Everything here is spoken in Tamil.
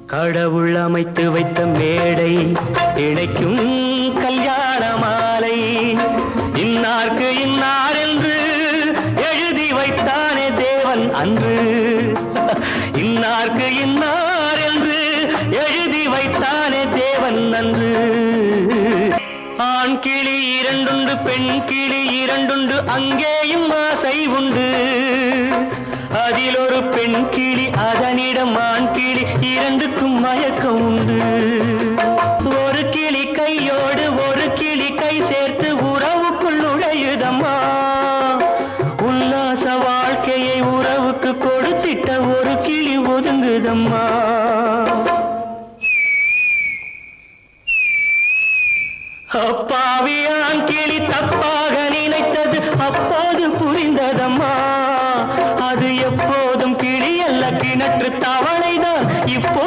கடவுள் அமைத்து வைத்த மேடை இணைக்கும் கல்யாண மாலை இன்னார்க்கு இன்னார் என்று எழுதி வைத்தானே தேவன் அன்று இன்னார்க்கு இன்னார் என்று எழுதி வைத்தானே தேவன் அன்று ஆண் கிளி இரண்டுண்டு பெண் கிளி இரண்டுண்டு அங்கேயும் ஆசை உண்டு அதில் ஒரு பெண் கிளி அதனிடம் ஆண் கிளி இரண்டுக்கும் மயக்கம் உண்டு ஒரு கிளி கையோடு ஒரு கிளி கை சேர்த்து உறவுக்குள் நுழையுதம்மா உல்லாச வாழ்க்கையை உறவுக்கு கொடுத்திட்ட ஒரு கிளி ஒதுங்குதம்மா அப்பாவியான் கிளி தப்பாக நினைத்தது அப்போது புரிந்ததம்மா அது எப்போதும் கிளி அல்ல கிணற்று தவளைதான் இப்போ